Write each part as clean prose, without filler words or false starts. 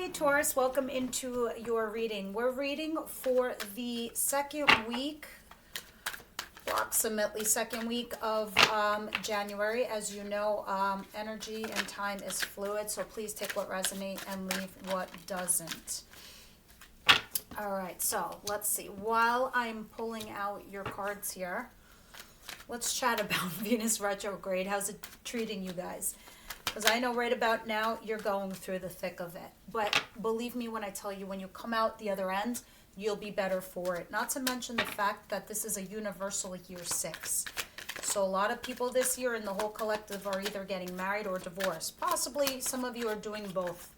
Hi Taurus, welcome into your reading. We're reading for the second week, approximately second week of January. As you know, energy and time is fluid, so please take what resonates and leave what doesn't. All right, so let's see. While I'm pulling out your cards here, let's chat about Venus retrograde. How's it treating you guys? Because I know right about now you're going through the thick of it. But believe me when I tell you, when you come out the other end, you'll be better for it. Not to mention the fact that this is a universal year 6. So a lot of people this year in the whole collective are either getting married or divorced. Possibly some of you are doing both.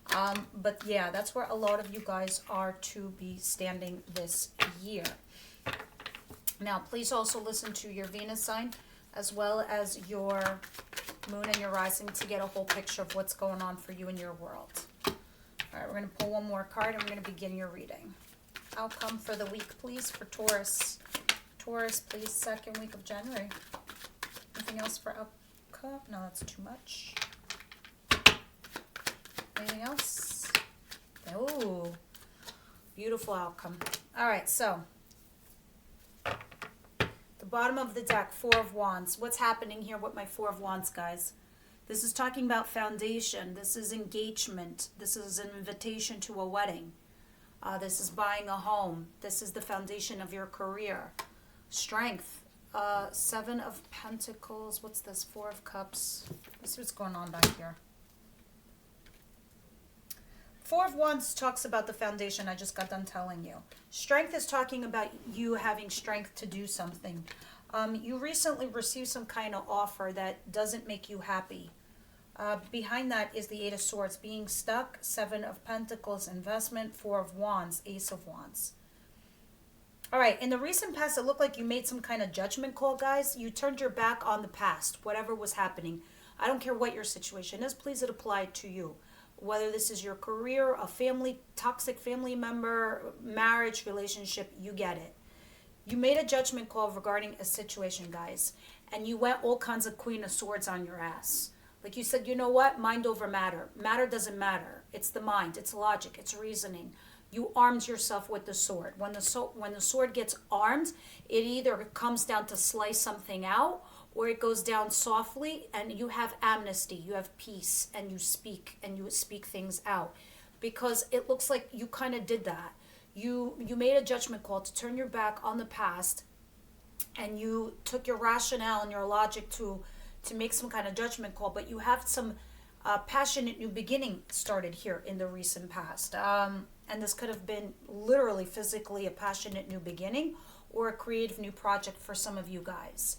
But yeah, that's where a lot of you guys are to be standing this year. Now, please also listen to your Venus sign as well as your moon and your rising to get a whole picture of what's going on for you in your world. All right, we're going to pull one more card and we're going to begin your reading. Outcome for the week, please, for Taurus. Taurus, please, second week of January. Anything else for outcome? No, that's too much. Anything else? Oh, beautiful outcome. All right, so the bottom of the deck, Four of Wands. What's happening here with my Four of Wands, guys? This is talking about foundation. This is engagement. This is an invitation to a wedding. This is buying a home. This is the foundation of your career. Strength. Seven of Pentacles. What's this? Four of Cups. Let's see what's going on back here. Four of Wands talks about the foundation I just got done telling you. Strength is talking about you having strength to do something. You recently received some kind of offer that doesn't make you happy. Behind that is the Eight of Swords, being stuck, Seven of Pentacles, investment, Four of Wands, Ace of Wands. All right, in the recent past, it looked like you made some kind of judgment call, guys. You turned your back on the past, whatever was happening. I don't care what your situation is, please it apply to you. Whether this is your career, a family, toxic family member, marriage, relationship, you get it. You made a judgment call regarding a situation, guys, and you went all kinds of Queen of Swords on your ass. Like you said, you know what? Mind over matter. Matter doesn't matter. It's the mind. It's logic. It's reasoning. You armed yourself with the sword. When the sword gets armed, it either comes down to slice something out, or it goes down softly and you have amnesty, you have peace, and you speak things out. Because it looks like you kind of did that. You made a judgment call to turn your back on the past, and you took your rationale and your logic to make some kind of judgment call, but you have some passionate new beginning started here in the recent past. And this could have been literally physically a passionate new beginning or a creative new project for some of you guys.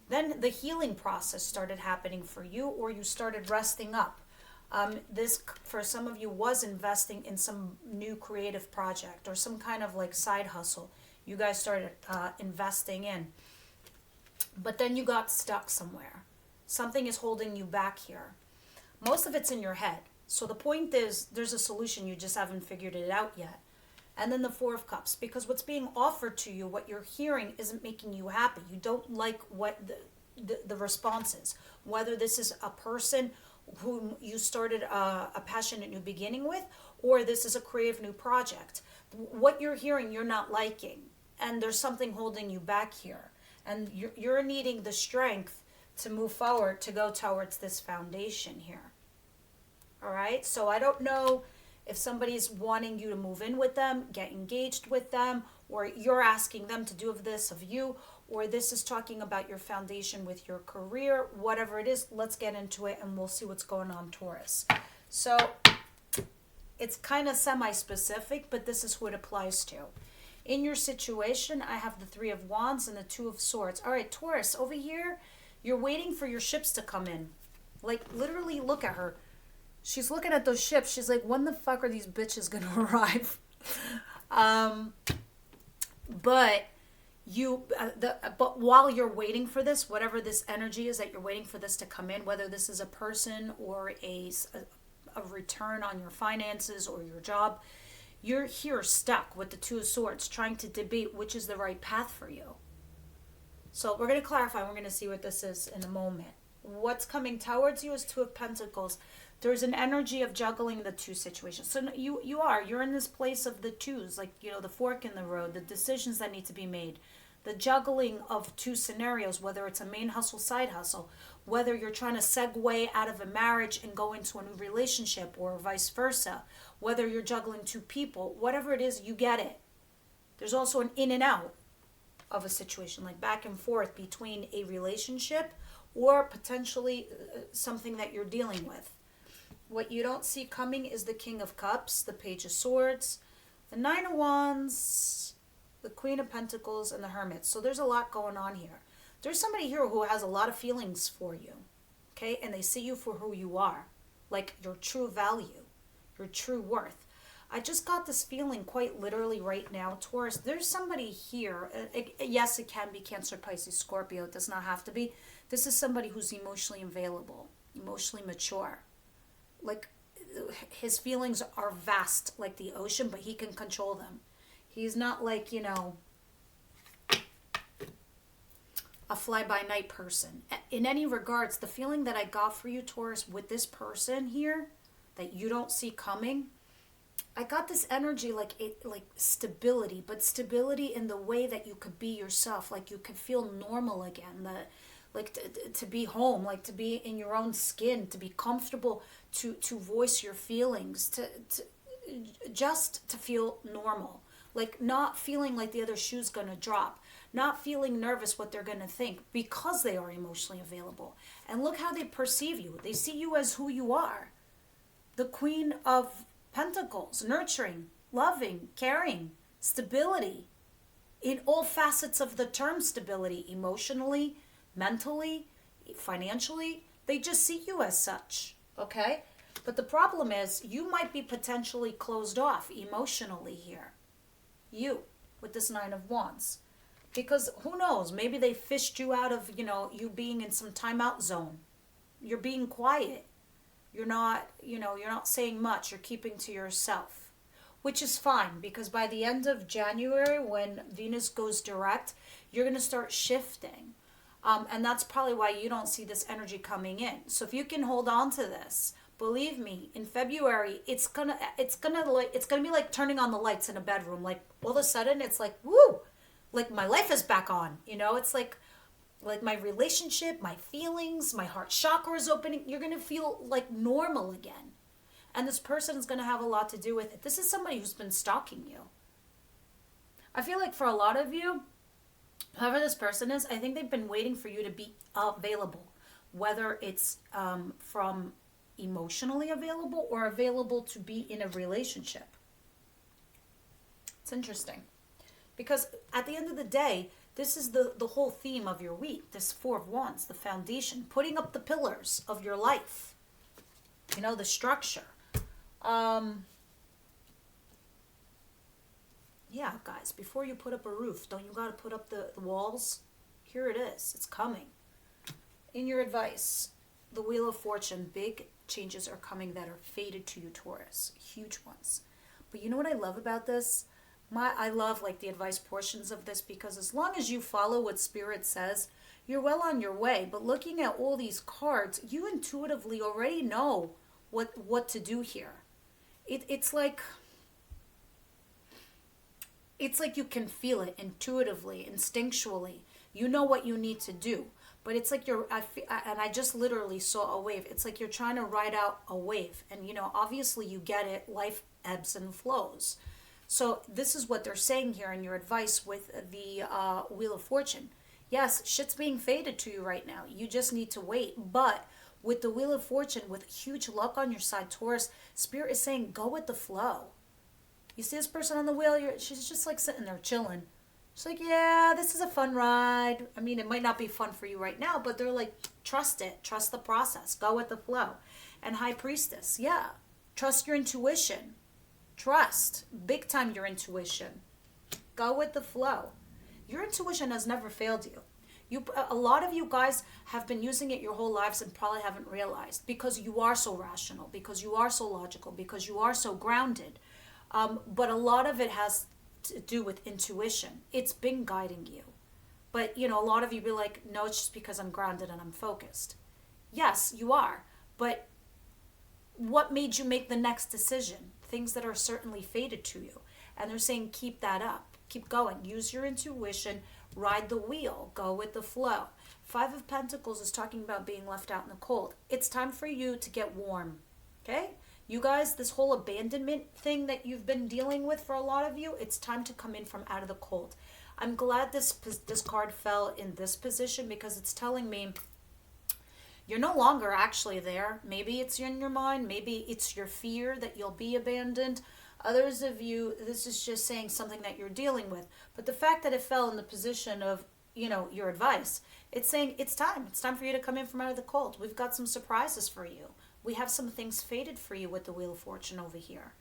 Then the healing process started happening for you, or you started resting up. This, for some of you, was investing in some new creative project or some kind of like side hustle. You guys started investing in. But then you got stuck somewhere. Something is holding you back here. Most of it's in your head. So the point is, there's a solution, you just haven't figured it out yet. And then the Four of Cups, because what's being offered to you, what you're hearing, isn't making you happy. You don't like what the response is. Whether this is a person whom you started a passionate new beginning with, or this is a creative new project. What you're hearing, you're not liking. And there's something holding you back here. And you're needing the strength to move forward, to go towards this foundation here. All right? So I don't know if somebody's wanting you to move in with them, get engaged with them, or you're asking them to do this of you, or this is talking about your foundation with your career, whatever it is, let's get into it and we'll see what's going on, Taurus. So it's kind of semi-specific, but this is who it applies to. In your situation, I have the Three of Wands and the Two of Swords. All right, Taurus, over here, you're waiting for your ships to come in. Like, literally, look at her. She's looking at those ships. She's like, when the fuck are these bitches going to arrive? But while you're waiting for this, whatever this energy is that you're waiting for this to come in, whether this is a person or a return on your finances or your job, you're here stuck with the Two of Swords trying to debate which is the right path for you. So we're going to clarify. We're going to see what this is in a moment. What's coming towards you is Two of Pentacles. There's an energy of juggling the two situations. So you're in this place of the twos, like, the fork in the road, the decisions that need to be made, the juggling of two scenarios, whether it's a main hustle, side hustle, whether you're trying to segue out of a marriage and go into a new relationship, or vice versa, whether you're juggling two people, whatever it is, you get it. There's also an in and out of a situation, like back and forth between a relationship or potentially something that you're dealing with. What you don't see coming is the King of Cups, the Page of Swords, the Nine of Wands, the Queen of Pentacles, and the Hermit. So there's a lot going on here. There's somebody here who has a lot of feelings for you, okay? And they see you for who you are, like your true value, your true worth. I just got this feeling quite literally right now, Taurus. There's somebody here. Yes, it can be Cancer, Pisces, Scorpio. It does not have to be. This is somebody who's emotionally available, emotionally mature. Like, his feelings are vast, like the ocean, but he can control them. He's not like, a fly-by-night person. In any regards, the feeling that I got for you, Taurus, with this person here that you don't see coming, I got this energy like stability, but stability in the way that you could be yourself, like you could feel normal again, to be home, like to be in your own skin, to be comfortable, to voice your feelings, to feel normal, like not feeling like the other shoe's gonna drop, not feeling nervous what they're gonna think, because they are emotionally available. And look how they perceive you. They see you as who you are. The Queen of Pentacles, nurturing, loving, caring, stability, in all facets of the term stability, emotionally, mentally, financially. They just see you as such, okay? But the problem is you might be potentially closed off emotionally here. You, with this Nine of Wands. Because who knows, maybe they fished you out of, you being in some timeout zone. You're being quiet. You're not saying much. You're keeping to yourself, which is fine, because by the end of January, when Venus goes direct, you're going to start shifting. And that's probably why you don't see this energy coming in. So if you can hold on to this, believe me, in February, it's gonna be like turning on the lights in a bedroom. Like all of a sudden, it's like, woo, like my life is back on. It's like my relationship, my feelings, my heart chakra is opening. You're gonna feel like normal again. And this person is gonna have a lot to do with it. This is somebody who's been stalking you. I feel like for a lot of you, whoever this person is, I think they've been waiting for you to be available, whether it's from emotionally available or available to be in a relationship. It's interesting, because at the end of the day, this is the whole theme of your week, this Four of Wands, the foundation, putting up the pillars of your life, the structure. Yeah, guys, before you put up a roof, don't you got to put up the walls? Here it is. It's coming. In your advice, the Wheel of Fortune, big changes are coming that are fated to you, Taurus. Huge ones. But you know what I love about this? I love like the advice portions of this, because as long as you follow what Spirit says, you're well on your way. But looking at all these cards, you intuitively already know what to do here. It's like you can feel it intuitively, instinctually. You know what you need to do. But it's like I just literally saw a wave. It's like you're trying to ride out a wave. And, obviously you get it. Life ebbs and flows. So this is what they're saying here in your advice with the Wheel of Fortune. Yes, shit's being fated to you right now. You just need to wait. But with the Wheel of Fortune, with huge luck on your side, Taurus, Spirit is saying go with the flow. You see this person on the wheel? She's just like sitting there chilling. She's like, yeah, this is a fun ride. I mean, it might not be fun for you right now, but they're like, trust it. Trust the process. Go with the flow. And High Priestess, yeah. Trust your intuition. Trust. Big time your intuition. Go with the flow. Your intuition has never failed you. A lot of you guys have been using it your whole lives and probably haven't realized, because you are so rational, because you are so logical, because you are so grounded. But a lot of it has to do with intuition. It's been guiding you. But, a lot of you be like, no, it's just because I'm grounded and I'm focused. Yes, you are. But what made you make the next decision? Things that are certainly fated to you. And they're saying keep that up. Keep going. Use your intuition. Ride the wheel. Go with the flow. Five of Pentacles is talking about being left out in the cold. It's time for you to get warm. Okay? You guys, this whole abandonment thing that you've been dealing with for a lot of you, it's time to come in from out of the cold. I'm glad this card fell in this position because it's telling me you're no longer actually there. Maybe it's in your mind. Maybe it's your fear that you'll be abandoned. Others of you, this is just saying something that you're dealing with. But the fact that it fell in the position of, your advice, it's saying it's time. It's time for you to come in from out of the cold. We've got some surprises for you. We have some things fated for you with the Wheel of Fortune over here.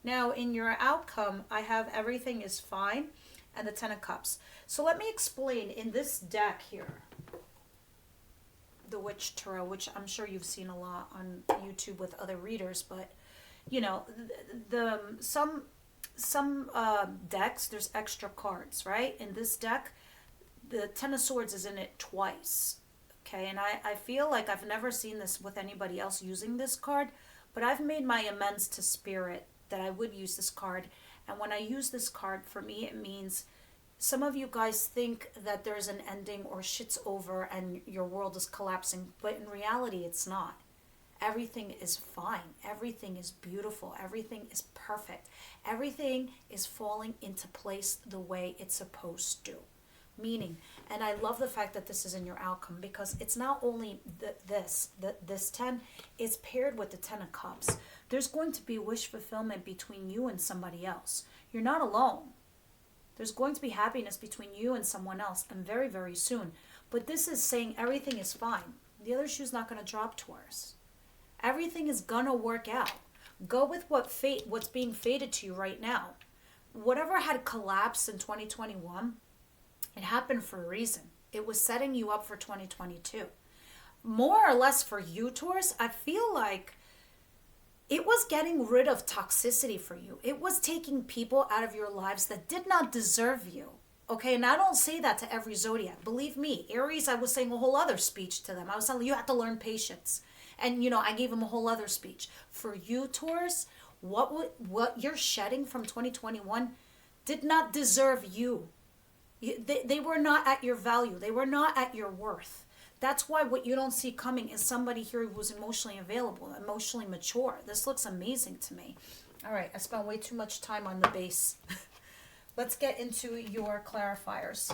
Now, in your outcome, I have everything is fine and the Ten of Cups. So let me explain in this deck here, the Witch Tarot, which I'm sure you've seen a lot on YouTube with other readers, but some decks, there's extra cards, right? In this deck, the Ten of Swords is in it twice. Okay, and I feel like I've never seen this with anybody else using this card, but I've made my amends to Spirit that I would use this card. And when I use this card, for me, it means some of you guys think that there's an ending or shit's over and your world is collapsing, but in reality, it's not. Everything is fine. Everything is beautiful. Everything is perfect. Everything is falling into place the way it's supposed to. Meaning, and I love the fact that this is in your outcome because it's not only this 10, it's paired with the 10 of Cups. There's going to be wish fulfillment between you and somebody else. You're not alone. There's going to be happiness between you and someone else, and very, very soon. But this is saying everything is fine. The other shoe's not going to drop, Taurus. Everything is going to work out. Go with what's being fated to you right now. Whatever had collapsed in 2021, it happened for a reason. It was setting you up for 2022. More or less for you, Taurus, I feel like it was getting rid of toxicity for you. It was taking people out of your lives that did not deserve you. Okay, and I don't say that to every zodiac. Believe me, Aries, I was saying a whole other speech to them. I was telling you have to learn patience. And, I gave them a whole other speech. For you, Taurus, what you're shedding from 2021 did not deserve you. They were not at your value. They were not at your worth. That's why what you don't see coming is somebody here who's emotionally available, emotionally mature. This looks amazing to me. All right, I spent way too much time on the base. Let's get into your clarifiers.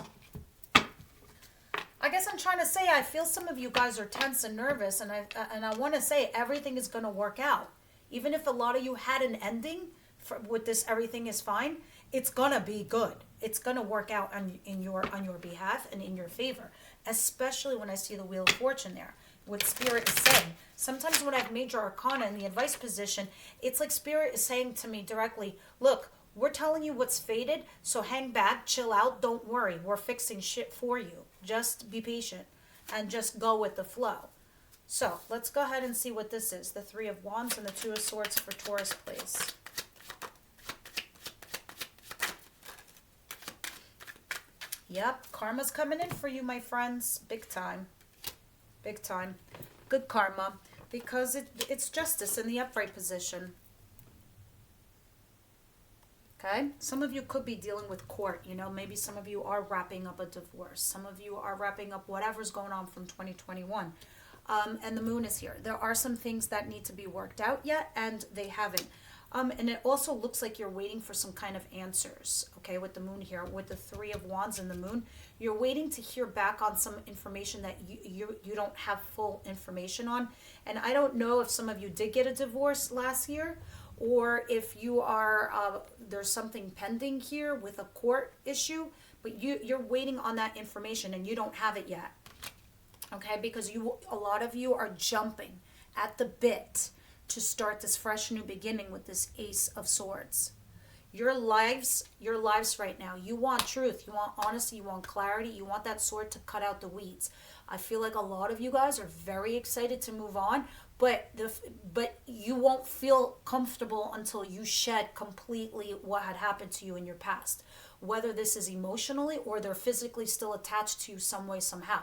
I guess I'm trying to say I feel some of you guys are tense and nervous, and I want to say everything is going to work out. Even if a lot of you had an ending with this, everything is fine. It's gonna be good. It's gonna work out on your behalf and in your favor. Especially when I see the Wheel of Fortune there. What Spirit is saying. Sometimes when I have major arcana in the advice position, it's like Spirit is saying to me directly, look, we're telling you what's fated, so hang back, chill out, don't worry. We're fixing shit for you. Just be patient and just go with the flow. So let's go ahead and see what this is. The Three of Wands and the Two of Swords for Taurus, please. Yep, karma's coming in for you, my friends. Big time. Big time. Good karma. Because it's justice in the upright position. Okay? Some of you could be dealing with court. Maybe some of you are wrapping up a divorce. Some of you are wrapping up whatever's going on from 2021. And the moon is here. There are some things that need to be worked out yet, and they haven't. And it also looks like you're waiting for some kind of answers, okay, with the moon here, with the Three of Wands and the moon. You're waiting to hear back on some information that you don't have full information on. And I don't know if some of you did get a divorce last year, or if you are, there's something pending here with a court issue, but you're waiting on that information and you don't have it yet, okay, because a lot of you are jumping at the bit to start this fresh new beginning with this Ace of Swords. Your lives right now, you want truth, you want honesty, you want clarity, you want that sword to cut out the weeds. I feel like a lot of you guys are very excited to move on, but you won't feel comfortable until you shed completely what had happened to you in your past. Whether this is emotionally or they're physically still attached to you some way, somehow.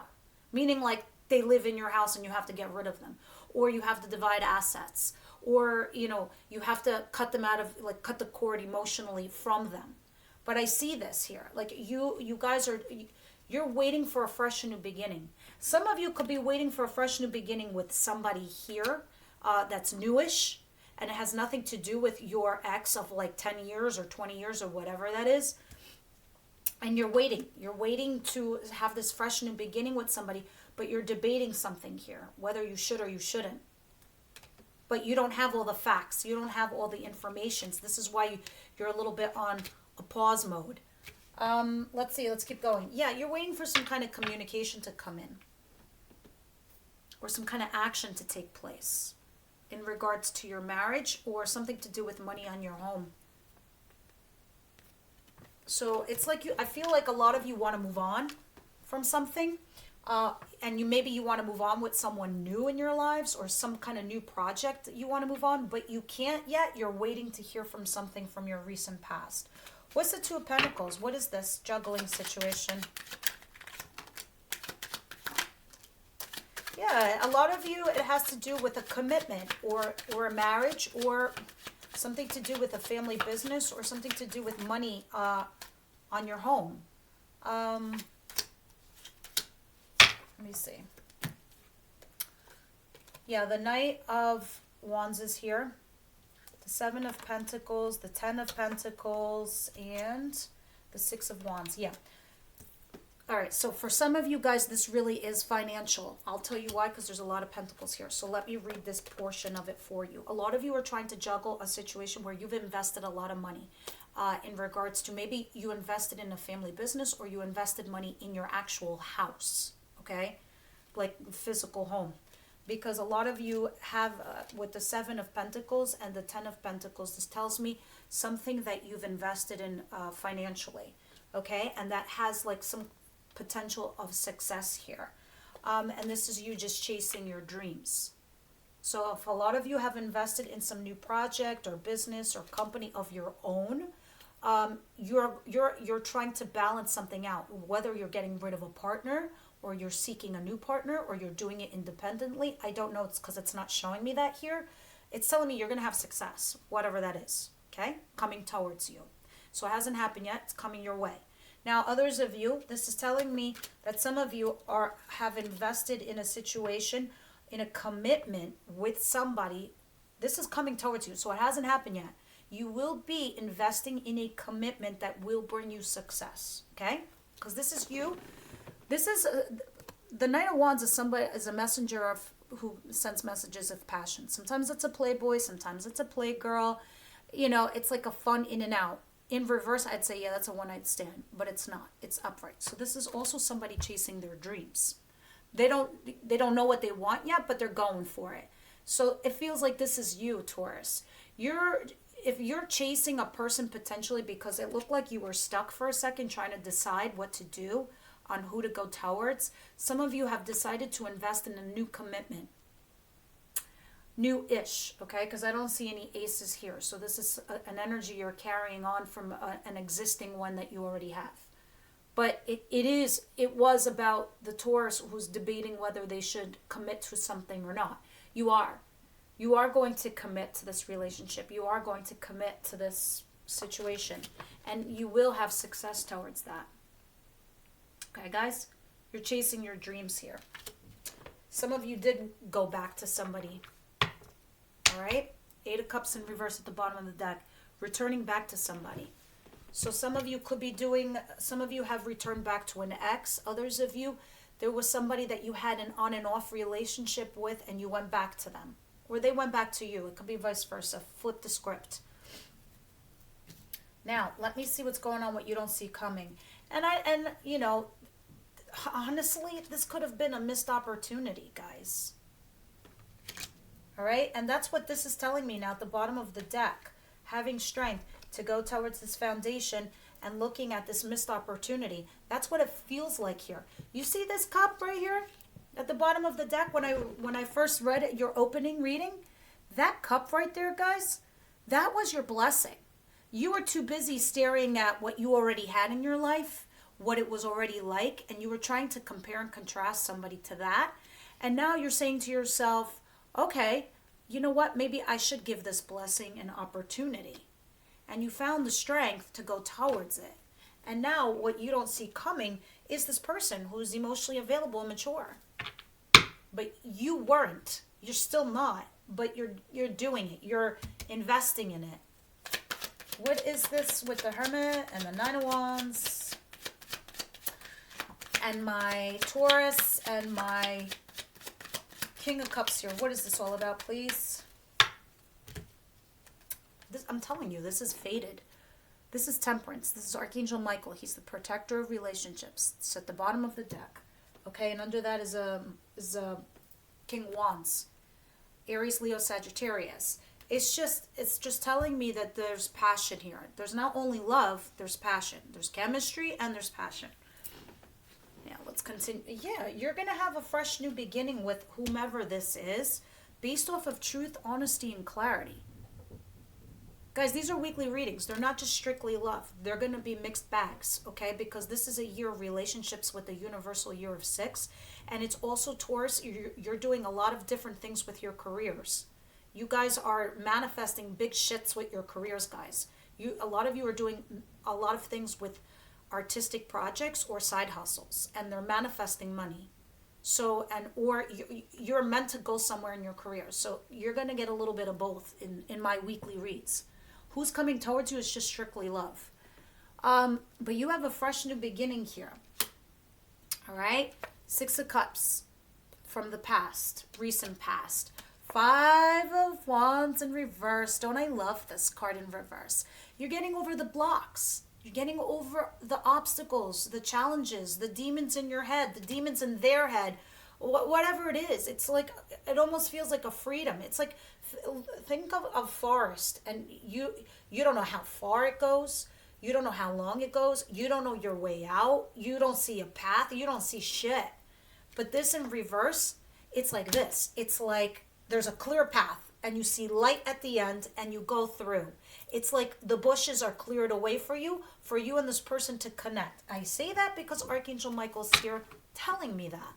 Meaning like they live in your house and you have to get rid of them. Or you have to divide assets, or, you know, you have to cut them out of, like, cut the cord emotionally from them. But I see this here. Like, you guys are, you're waiting for a fresh new beginning. Some of you could be waiting for a fresh new beginning with somebody here that's newish, and it has nothing to do with your ex of like 10 years or 20 years or whatever that is. And you're waiting to have this fresh new beginning with somebody, but you're debating something here, whether you should or you shouldn't. But you don't have all the facts. You don't have all the information. So this is why you're a little bit on a pause mode. Let's see, let's keep going. Yeah, you're waiting for some kind of communication to come in, or some kind of action to take place in regards to your marriage, or something to do with money on your home. So it's like I feel like a lot of you want to move on from something, and maybe you want to move on with someone new in your lives, or some kind of new project that you want to move on, but you can't yet. You're waiting to hear from something from your recent past. What's the Two of Pentacles? What is this juggling situation? Yeah, a lot of you, it has to do with a commitment, or a marriage, or something to do with a family business, or something to do with money on your home. Let me see. Yeah, the Knight of Wands is here. The Seven of Pentacles, the Ten of Pentacles, and the Six of Wands. Yeah. All right, so for some of you guys, this really is financial. I'll tell you why, because there's a lot of pentacles here. So let me read this portion of it for you. A lot of you are trying to juggle a situation where you've invested a lot of money in regards to, maybe you invested in a family business, or you invested money in your actual house, okay? Like physical home. Because a lot of you have, with the Seven of Pentacles and the Ten of Pentacles, this tells me something that you've invested in financially, okay? And that has like some potential of success here. And this is you just chasing your dreams. So if a lot of you have invested in some new project or business or company of your own, you're trying to balance something out, whether you're getting rid of a partner, or you're seeking a new partner, or you're doing it independently. I don't know, it's because it's not showing me that here. It's telling me you're going to have success, whatever that is, okay? Coming towards you. So it hasn't happened yet. It's coming your way. Now, others of you, this is telling me that some of you have invested in a situation, in a commitment with somebody. This is coming towards you, so it hasn't happened yet. You will be investing in a commitment that will bring you success, okay? Because this is you. This is the Knight of Wands is a messenger of who sends messages of passion. Sometimes it's a playboy, sometimes it's a playgirl. You know, it's like a fun in and out. In reverse, I'd say, yeah, that's a one-night stand, but it's not. It's upright. So this is also somebody chasing their dreams. They don't know what they want yet, but they're going for it. So it feels like this is you, Taurus. If you're chasing a person potentially because it looked like you were stuck for a second trying to decide what to do, on who to go towards, some of you have decided to invest in a new commitment. New-ish, okay? Because I don't see any aces here. So this is an energy you're carrying on from an existing one that you already have. But it was about the Taurus who's debating whether they should commit to something or not. You are. You are going to commit to this relationship. You are going to commit to this situation. And you will have success towards that. Okay, guys? You're chasing your dreams here. Some of you did go back to somebody. All right? Eight of Cups in reverse at the bottom of the deck. Returning back to somebody. So some of you have returned back to an ex. Others of you, there was somebody that you had an on and off relationship with and you went back to them. Or they went back to you. It could be vice versa. Flip the script. Now, let me see what's going on, what you don't see coming. And you know, honestly, this could have been a missed opportunity, guys. All right? And that's what this is telling me now at the bottom of the deck. Having strength to go towards this foundation and looking at this missed opportunity. That's what it feels like here. You see this cup right here at the bottom of the deck when I first read it, your opening reading? That cup right there, guys, that was your blessing. You were too busy staring at what you already had in your life, what it was already like, and you were trying to compare and contrast somebody to that. And now you're saying to yourself, okay, you know what, maybe I should give this blessing an opportunity. And you found the strength to go towards it. And now what you don't see coming is this person who's emotionally available and mature. But you weren't. You're still not. But you're doing it. You're investing in it. What is this with the Hermit and the Nine of Wands? And my Taurus and my King of Cups here. What is this all about, please? I'm telling you, this is fated. This is Temperance. This is Archangel Michael. He's the protector of relationships. It's at the bottom of the deck. Okay, and under that is a King of Wands. Aries, Leo, Sagittarius. It's just telling me that there's passion here. There's not only love, there's passion. There's chemistry and there's passion. Yeah, let's continue. Yeah, you're going to have a fresh new beginning with whomever this is, based off of truth, honesty, and clarity. Guys, these are weekly readings. They're not just strictly love. They're going to be mixed bags, okay? Because this is a year of relationships with the universal year of 6. And it's also Taurus. You're doing a lot of different things with your careers. You guys are manifesting big shits with your careers, guys. A lot of you are doing a lot of things with artistic projects or side hustles. And they're manifesting money. So, or you're meant to go somewhere in your career. So you're going to get a little bit of both in my weekly reads. Who's coming towards you is just strictly love. But you have a fresh new beginning here. All right? 6 of Cups from the past, recent past. 5 of Wands in reverse. Don't I love this card in reverse? You're getting over the blocks. You're getting over the obstacles, the challenges, the demons in your head, the demons in their head. Whatever it is, it's like, it almost feels like a freedom. It's like, think of a forest, and you don't know how far it goes. You don't know how long it goes. You don't know your way out. You don't see a path. You don't see shit. But this in reverse, it's like this. It's like there's a clear path, and you see light at the end, and you go through. It's like the bushes are cleared away for you and this person to connect. I say that because Archangel Michael's here telling me that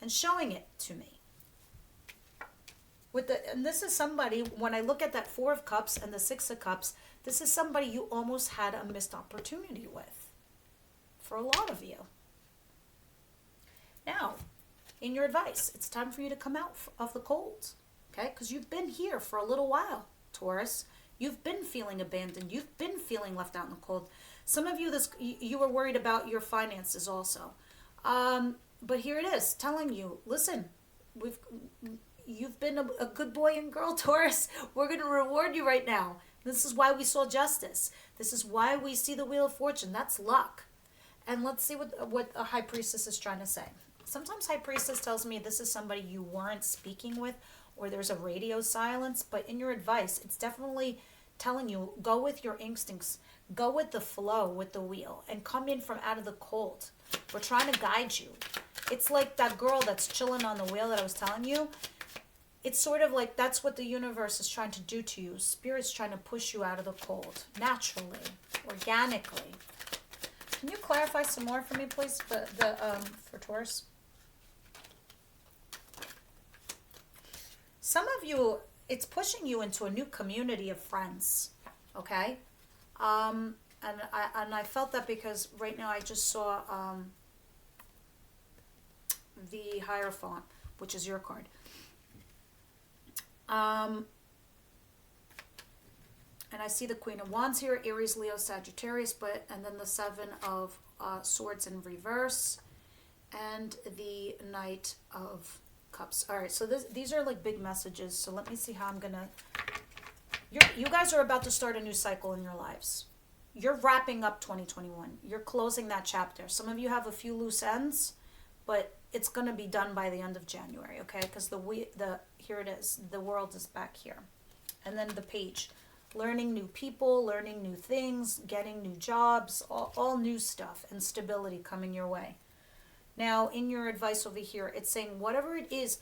and showing it to me. And this is somebody, when I look at that 4 of Cups and the 6 of Cups, this is somebody you almost had a missed opportunity with. For a lot of you. Now, in your advice, it's time for you to come out of the cold. Okay? Because you've been here for a little while, Taurus. You've been feeling abandoned. You've been feeling left out in the cold. Some of you, you were worried about your finances also. But here it is, telling you, listen, you've been a good boy and girl, Taurus. We're going to reward you right now. This is why we saw justice. This is why we see the Wheel of Fortune. That's luck. And let's see what a High Priestess is trying to say. Sometimes High Priestess tells me this is somebody you weren't speaking with, or there's a radio silence. But in your advice, it's definitely telling you, go with your instincts. Go with the flow, with the wheel, and come in from out of the cold. We're trying to guide you. It's like that girl that's chilling on the wheel that I was telling you. It's sort of like that's what the universe is trying to do to you. Spirit's trying to push you out of the cold, naturally, organically. Can you clarify some more for me, please, for Taurus? Some of you, it's pushing you into a new community of friends, okay? And I felt that because right now I just saw the Hierophant, which is your card. And I see the Queen of Wands here, Aries, Leo, Sagittarius, and then the 7 of Swords in reverse, and the Knight of Cups. All right, so these are like big messages. So let me see how I'm gonna. You guys are about to start a new cycle in your lives. You're wrapping up 2021. You're closing that chapter. Some of you have a few loose ends, but it's gonna be done by the end of January, okay? Because here it is. The world is back here, and then the Page. Learning new people, learning new things, getting new jobs, all new stuff and stability coming your way. Now, in your advice over here, it's saying whatever it is,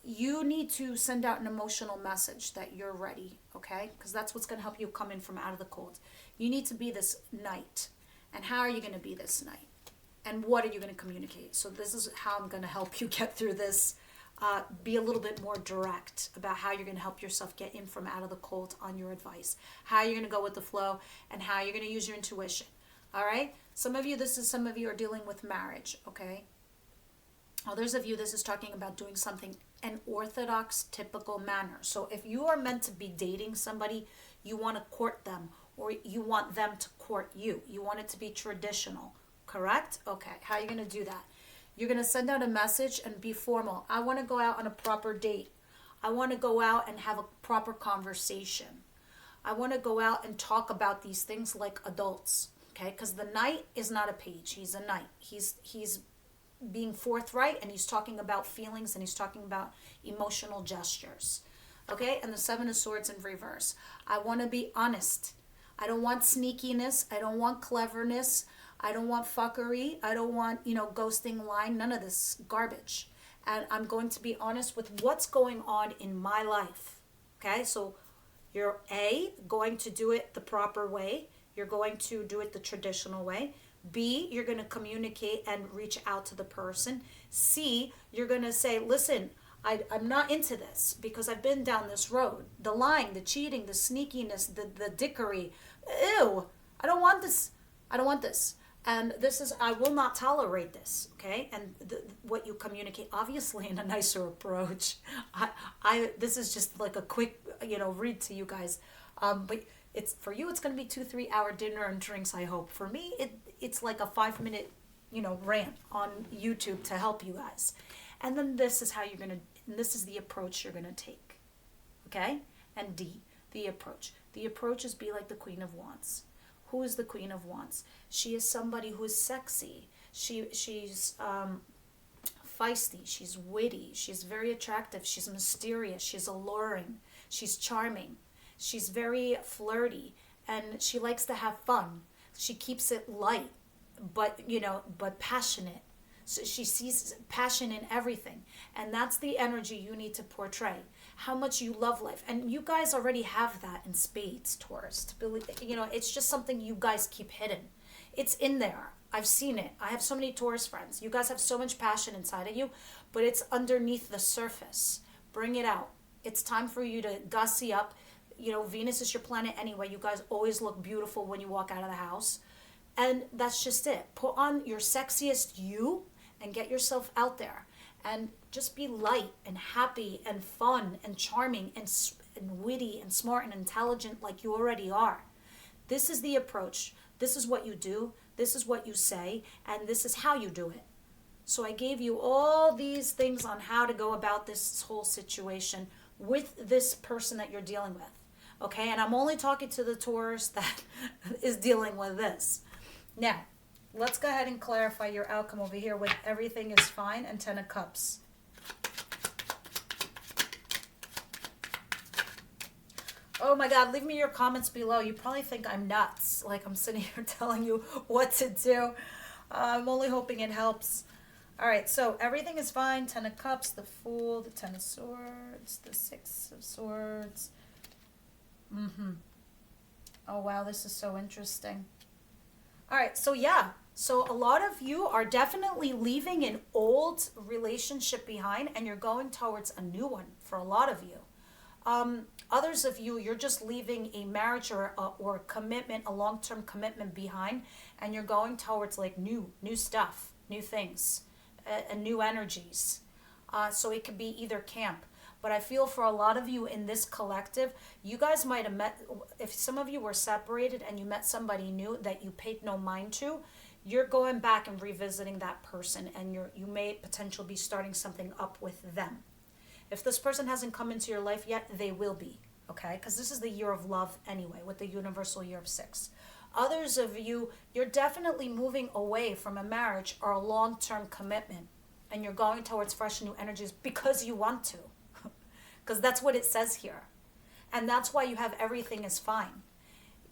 you need to send out an emotional message that you're ready, okay? Because that's what's going to help you come in from out of the cold. You need to be this knight. And how are you going to be this knight? And what are you going to communicate? So this is how I'm going to help you get through this be a little bit more direct about how you're going to help yourself get in from out of the cold on your advice, how you're going to go with the flow, and how you're going to use your intuition. All right? Some of you are dealing with marriage, okay? Others of you, this is talking about doing something an orthodox, typical manner. So if you are meant to be dating somebody, you want to court them, or you want them to court you. You want it to be traditional, correct? Okay, how are you going to do that? You're going to send out a message and be formal. I want to go out on a proper date. I want to go out and have a proper conversation. I want to go out and talk about these things like adults, okay? Because the knight is not a page. He's a knight. He's being forthright, and he's talking about feelings, and he's talking about emotional gestures, okay? And the Seven of Swords in reverse. I want to be honest. I don't want sneakiness. I don't want cleverness. I don't want fuckery. I don't want, ghosting, lying, none of this garbage. And I'm going to be honest with what's going on in my life. Okay, so you're going to do it the proper way. You're going to do it the traditional way. B, you're going to communicate and reach out to the person. C, you're going to say, listen, I'm not into this because I've been down this road. The lying, the cheating, the sneakiness, the dickery. Ew, I don't want this. I don't want this. And I will not tolerate this, okay? And what you communicate, obviously in a nicer approach. This is just like a quick, read to you guys. But for you, it's going to be 2-3 hour dinner and drinks, I hope. For me, it's like a 5-minute, rant on YouTube to help you guys. And then this is this is the approach you're going to take, okay? And D, the approach. The approach is be like the Queen of Wands. Who is the Queen of Wands? She is somebody who is sexy. She's feisty. She's witty. She's very attractive. She's mysterious. She's alluring. She's charming. She's very flirty, and she likes to have fun. She keeps it light, but passionate. So she sees passion in everything, and that's the energy you need to portray. How much you love life, and you guys already have that in spades, Taurus. To believe, it's just something you guys keep hidden. It's in there. I've seen it. I have so many Taurus friends. You guys have so much passion inside of you, but it's underneath the surface. Bring it out. It's time for you to gussy up. Venus is your planet anyway. You guys always look beautiful when you walk out of the house, and that's just it. Put on your sexiest you and get yourself out there. And just be light and happy and fun and charming and witty and smart and intelligent like you already are. This is the approach. This is what you do. This is what you say. And this is how you do it. So I gave you all these things on how to go about this whole situation with this person that you're dealing with. Okay? And I'm only talking to the Taurus that is dealing with this. Now, let's go ahead and clarify your outcome over here with everything is fine and 10 of Cups. Oh my God, leave me your comments below. You probably think I'm nuts, like I'm sitting here telling you what to do. I'm only hoping it helps. All right, so everything is fine. 10 of Cups, the Fool, the 10 of Swords, the 6 of Swords. Oh wow, this is so interesting. All right, so yeah. So a lot of you are definitely leaving an old relationship behind, and you're going towards a new one for a lot of you. Others of you, you're just leaving a marriage or a commitment, a long-term commitment behind, and you're going towards like new stuff, new things, and new energies. So it could be either camp. But I feel for a lot of you in this collective, you guys might have met, if some of you were separated and you met somebody new that you paid no mind to, you're going back and revisiting that person, and you may potentially be starting something up with them. If this person hasn't come into your life yet, they will be, okay? Because this is the year of love anyway, with the universal year of 6. Others of you, you're definitely moving away from a marriage or a long-term commitment, and you're going towards fresh new energies because you want to, because that's what it says here. And that's why you have everything is fine.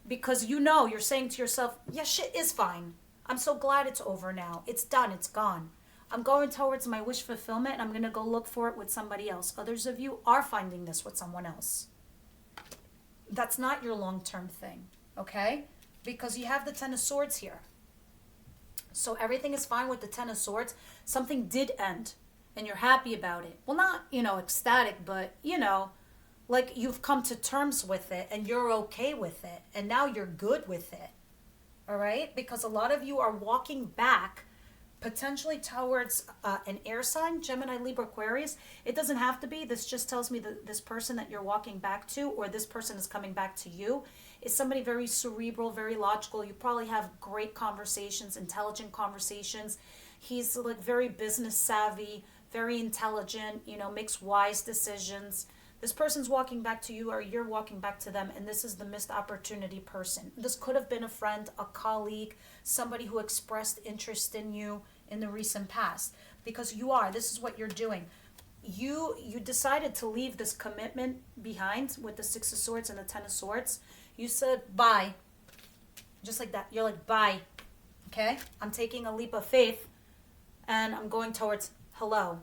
Because you're saying to yourself, yeah, shit is fine. I'm so glad it's over now. It's done. It's gone. I'm going towards my wish fulfillment, and I'm going to go look for it with somebody else. Others of you are finding this with someone else. That's not your long-term thing, okay? Because you have the 10 of Swords here. So everything is fine with the 10 of Swords. Something did end. and you're happy about it. Well, not, ecstatic, but, like you've come to terms with it and you're okay with it. And now you're good with it. All right? Because a lot of you are walking back potentially towards an air sign, Gemini, Libra, Aquarius. It doesn't have to be. This just tells me that this person that you're walking back to, or this person is coming back to you, is somebody very cerebral, very logical. You probably have great conversations, intelligent conversations. He's like very business savvy, very intelligent, makes wise decisions. This person's walking back to you, or you're walking back to them, and this is the missed opportunity person. This could have been a friend, a colleague, somebody who expressed interest in you in the recent past. Because this is what you're doing. You decided to leave this commitment behind with the Six of Swords and the Ten of Swords. You said bye. Just like that. You're like, bye. Okay? I'm taking a leap of faith, and I'm going towards hello.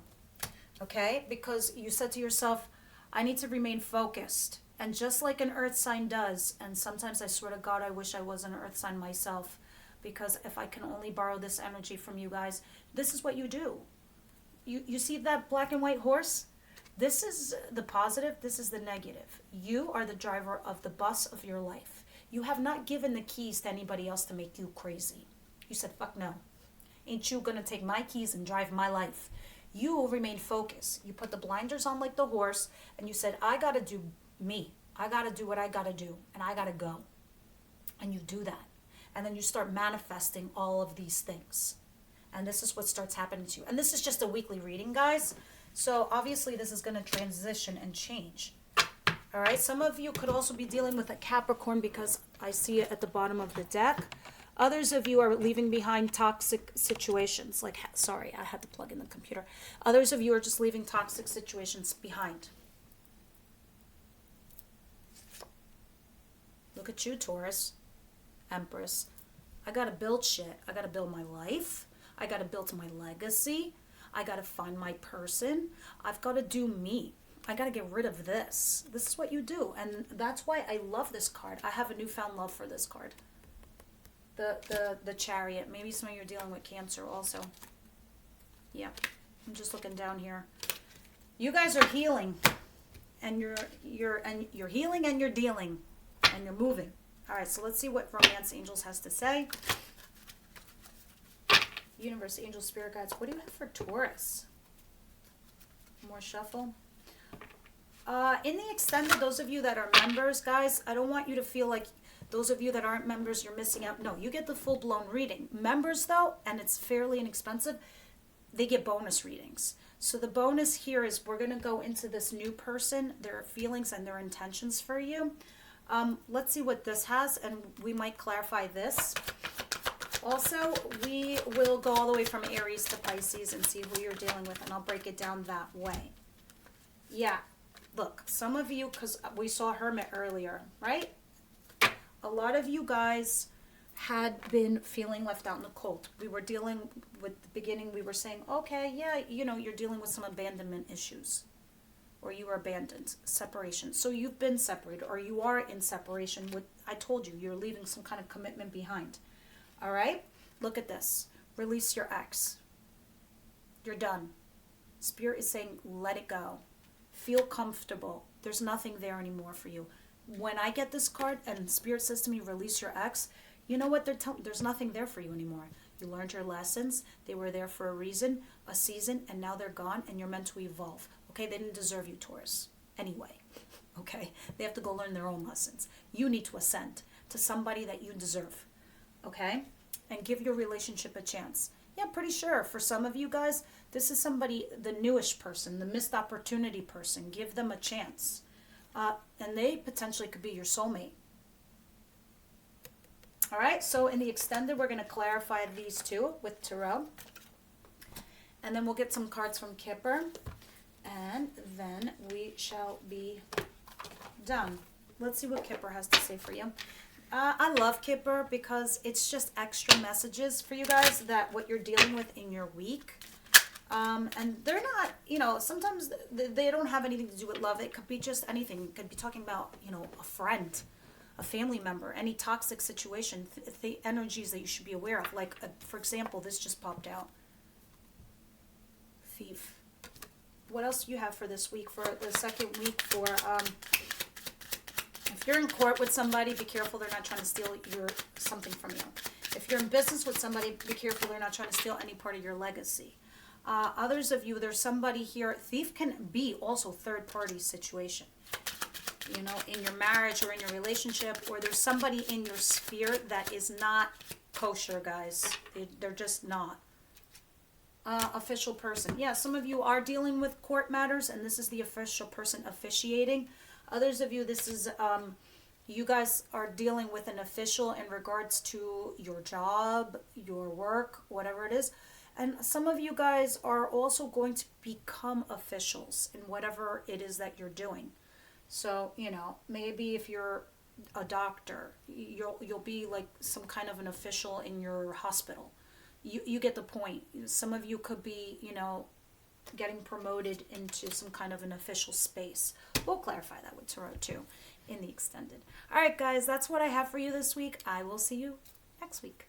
Okay? Because you said to yourself, I need to remain focused. And just like an earth sign does, and sometimes I swear to God, I wish I was an earth sign myself, because if I can only borrow this energy from you guys, this is what you do. You see that black and white horse? This is the positive, this is the negative. You are the driver of the bus of your life. You have not given the keys to anybody else to make you crazy. You said, fuck no. Ain't you gonna take my keys and drive my life? You will remain focused. You put the blinders on like the horse, and you said, I gotta do me. I gotta do what I gotta do, and I gotta go. And you do that. And then you start manifesting all of these things. And this is what starts happening to you. And this is just a weekly reading, guys. So obviously this is gonna transition and change. All right, some of you could also be dealing with a Capricorn, because I see it at the bottom of the deck. Others of you are leaving behind toxic situations. Sorry, I had to plug in the computer. Others of you are just leaving toxic situations behind. Look at you, Taurus, Empress. I gotta build shit. I gotta build my life. I gotta build my legacy. I gotta find my person. I've gotta do me. I gotta get rid of this. This is what you do. And that's why I love this card. I have a newfound love for this card. The Chariot. Maybe some of you are dealing with Cancer also. Yeah, I'm just looking down here. You guys are healing, and you're healing, and you're dealing, and you're moving. All right, so let's see what Romance Angels has to say. Universe, Angels, Spirit Guides. What do you have for Taurus? More shuffle. In the extended, those of you that are members, guys, I don't want you to feel like those of you that aren't members, you're missing out. No, you get the full-blown reading. Members, though, and it's fairly inexpensive, they get bonus readings. So the bonus here is we're going to go into this new person, their feelings and their intentions for you. Let's see what this has, and we might clarify this. Also, we will go all the way from Aries to Pisces and see who you're dealing with, and I'll break it down that way. Yeah, look, some of you, because we saw Hermit earlier, right? A lot of you guys had been feeling left out in the cold. We were dealing with the beginning, we were saying, okay, yeah, you're dealing with some abandonment issues, or you were abandoned, separation. So you've been separated, or you are in separation with, I told you, you're leaving some kind of commitment behind. All right? Look at this. Release your ex. You're done. Spirit is saying, let it go. Feel comfortable. There's nothing there anymore for you. When I get this card and Spirit says to me, release your ex, you know what they're telling? There's nothing there for you anymore. You learned your lessons. They were there for a reason, a season, and now they're gone, and you're meant to evolve. Okay? They didn't deserve you, Taurus. Anyway. Okay? They have to go learn their own lessons. You need to ascend to somebody that you deserve. Okay? And give your relationship a chance. Yeah, pretty sure for some of you guys, this is somebody, the newish person, the missed opportunity person. Give them a chance. And they potentially could be your soulmate. All right, so in the extended, we're going to clarify these two with Tarot. And then we'll get some cards from Kipper. And then we shall be done. Let's see what Kipper has to say for you. I love Kipper because it's just extra messages for you guys that what you're dealing with in your week. And they're not, sometimes they don't have anything to do with love. It could be just anything. It could be talking about, a friend, a family member, any toxic situation, the energies that you should be aware of. Like, for example, this just popped out. Thief. what else do you have for this week, for the second week? For if you're in court with somebody, be careful they're not trying to steal something from you. If you're in business with somebody, be careful they're not trying to steal any part of your legacy. Others of you, there's somebody here. Thief can be also third party situation. You know, in your marriage or in your relationship, or there's somebody in your sphere that is not kosher, guys. They're just not. Official person. Yeah, some of you are dealing with court matters, and this is the official person officiating. Others of you, this is, you guys are dealing with an official in regards to your job, your work, whatever it is. And some of you guys are also going to become officials in whatever it is that you're doing. So, you know, maybe if you're a doctor, you'll be like some kind of an official in your hospital. You get the point. Some of you could be, you know, getting promoted into some kind of an official space. We'll clarify that with tarot too in the extended. All right, guys, that's what I have for you this week. I will see you next week.